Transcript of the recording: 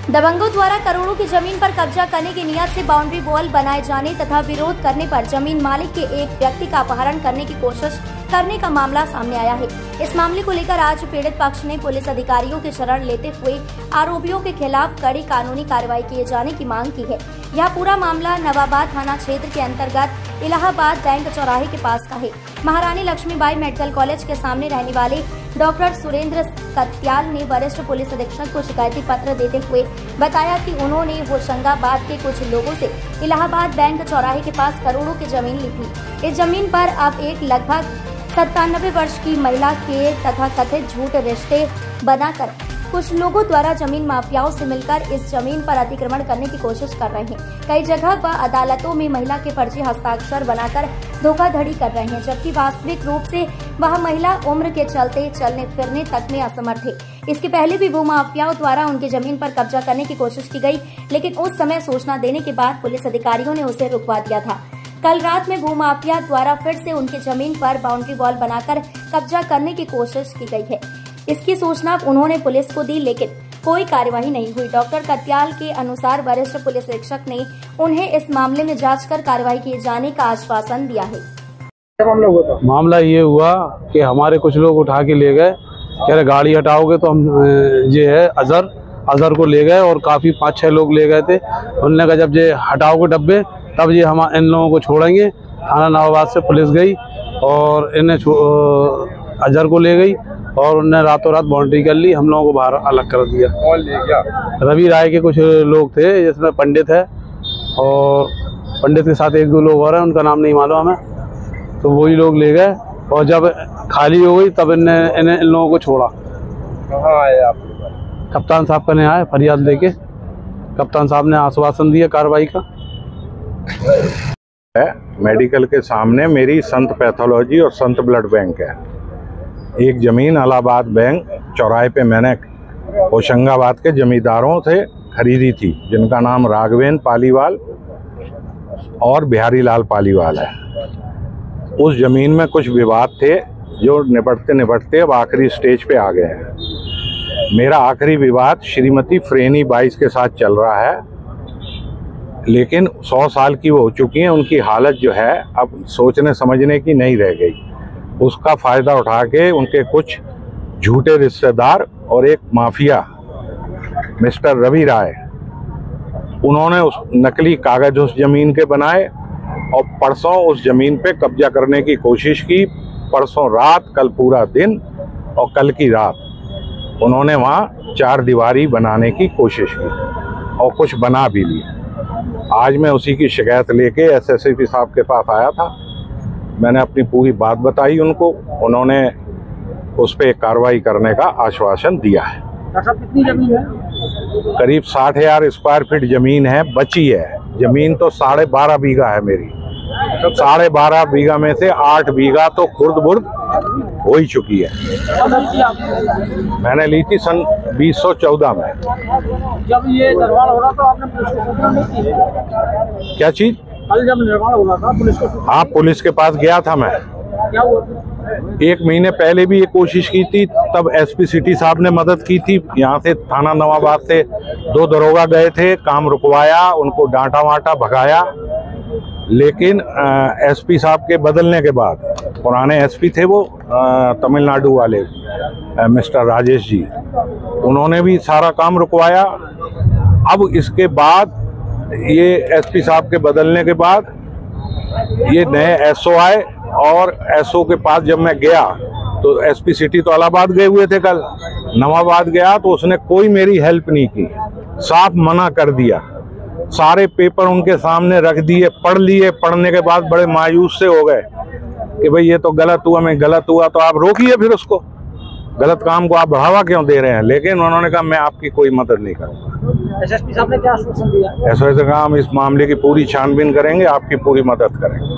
दबंगों द्वारा करोड़ों की जमीन पर कब्जा करने की नियत से बाउंड्री वॉल बनाए जाने तथा विरोध करने पर जमीन मालिक के एक व्यक्ति का अपहरण करने की कोशिश करने का मामला सामने आया है। इस मामले को लेकर आज पीड़ित पक्ष ने पुलिस अधिकारियों की शरण लेते हुए आरोपियों के खिलाफ कड़ी कानूनी कार्रवाई किए जाने की मांग की है। यह पूरा मामला नवाबाद थाना क्षेत्र के अंतर्गत इलाहाबाद बैंक चौराहे के पास का है। महारानी लक्ष्मीबाई मेडिकल कॉलेज के सामने रहने वाले डॉक्टर सुरेंद्र कत्याल ने वरिष्ठ पुलिस अधीक्षक को शिकायती पत्र देते हुए बताया कि उन्होंने होशंगाबाद के कुछ लोगों से इलाहाबाद बैंक चौराहे के पास करोड़ों की जमीन ली थी। इस जमीन पर अब एक लगभग 97 वर्ष की महिला के तथा कथित झूठ रिश्ते बनाकर कुछ लोगों द्वारा जमीन माफियाओं से मिलकर इस जमीन पर अतिक्रमण करने की कोशिश कर रहे हैं। कई जगह वह अदालतों में महिला के फर्जी हस्ताक्षर बनाकर धोखाधड़ी कर रहे हैं, जबकि वास्तविक रूप से वह महिला उम्र के चलते चलने फिरने तक में असमर्थ है। इसके पहले भी भूमाफियाओं द्वारा उनकी जमीन पर कब्जा करने की कोशिश की गई, लेकिन उस समय सूचना देने के बाद पुलिस अधिकारियों ने उसे रुकवा दिया था। कल रात में भूमाफिया द्वारा फिर से उनकी जमीन पर बाउंड्री वॉल बनाकर कब्जा करने की कोशिश की गई है। इसकी सूचना उन्होंने पुलिस को दी, लेकिन कोई कार्यवाही नहीं हुई। डॉक्टर कत्याल के अनुसार वरिष्ठ पुलिस अधीक्षक ने उन्हें इस मामले में जांच कर कार्रवाई किए जाने का आश्वासन दिया है। मामला ये हुआ कि हमारे कुछ लोग उठा के ले गए, कह रहे गाड़ी हटाओगे तो हम ये है अजहर को ले गए और काफी 5-6 लोग ले गए थे। उन्होंने कहा जब ये हटाओगे डब्बे तब ये हम इन लोगों को छोड़ेंगे। थाना नवाबाद से पुलिस गई और इन्हें अजहर को ले गई और उन्होंने रातों रात बाउंड्री कर ली, हम लोगों को बाहर अलग कर दिया। कौन ले गया? रवि राय के कुछ लोग थे, जिसमें पंडित है और पंडित के साथ 1-2 लोग और हैं, उनका नाम नहीं मालूम हमें। तो वही लोग ले गए और जब खाली हो गई तब इन्हें इन लोगों को छोड़ा। कहाँ आए आप? कप्तान साहब का आए फरियाद लेके। कप्तान साहब ने आश्वासन दिया कार्रवाई का। मेडिकल के सामने मेरी संत पैथोलॉजी और संत ब्लड बैंक है। एक ज़मीन इलाहाबाद बैंक चौराहे पे मैंने होशंगाबाद के जमींदारों से खरीदी थी, जिनका नाम राघवेन पालीवाल और बिहारी लाल पालीवाल है। उस ज़मीन में कुछ विवाद थे जो निपटते निपटते अब आखिरी स्टेज पे आ गए हैं। मेरा आखिरी विवाद श्रीमती फ्रेनी 22 के साथ चल रहा है, लेकिन 100 साल की वो हो चुकी हैं। उनकी हालत जो है अब सोचने समझने की नहीं रह गई। उसका फ़ायदा उठा के उनके कुछ झूठे रिश्तेदार और एक माफिया मिस्टर रवि राय, उन्होंने उस नकली कागज उस ज़मीन के बनाए और परसों उस ज़मीन पे कब्जा करने की कोशिश की। परसों रात, कल पूरा दिन और कल की रात उन्होंने वहाँ 4 दीवारी बनाने की कोशिश की और कुछ बना भी ली। आज मैं उसी की शिकायत लेके एसएसपी साहब के पास आया था। मैंने अपनी पूरी बात बताई उनको, उन्होंने उस पर कार्रवाई करने का आश्वासन दिया है। कितनी जमीन है? करीब 60,000 स्क्वायर फीट जमीन है, बची है। जमीन तो 12.5 बीघा है मेरी। 12.5 बीघा में से 8 बीघा तो खुर्द बुर्द हो ही चुकी है। मैंने ली थी सन 2014 में। जब ये निर्माण हो रहा था आपने पुलिस को सूचना नहीं की? क्या चीज? कल जब निर्माण हो रहा था पुलिस को? हाँ, पुलिस के पास गया था मैं। क्या हुआ? 1 महीने पहले भी ये कोशिश की थी, तब एसपी सिटी साहब ने मदद की थी। यहाँ से थाना नवाबाद से 2 दरोगा गए थे, काम रुकवाया, उनको डांटा वाटा भगाया। लेकिन एसपी साहब के बदलने के बाद, पुराने एसपी थे वो तमिलनाडु वाले मिस्टर राजेश जी, उन्होंने भी सारा काम रुकवाया। अब इसके बाद ये एसपी साहब के बदलने के बाद ये नए एसओ आए और एसओ के पास जब मैं गया तो एसपी सिटी तो इलाहाबाद गए हुए थे, कल नवाबाद गया तो उसने कोई मेरी हेल्प नहीं की, साफ मना कर दिया। सारे पेपर उनके सामने रख दिए, पढ़ लिए। पढ़ने के बाद बड़े मायूस से हो गए कि भाई ये तो गलत हुआ। मैं गलत हुआ तो आप रोकिए, फिर उसको गलत काम को आप बढ़ावा क्यों दे रहे हैं? लेकिन उन्होंने कहा मैं आपकी कोई मदद नहीं करूँगा। एसएसपी साहब ने क्या आश्वासन दिया? ऐसा कहा हम इस मामले की पूरी छानबीन करेंगे, आपकी पूरी मदद करेंगे।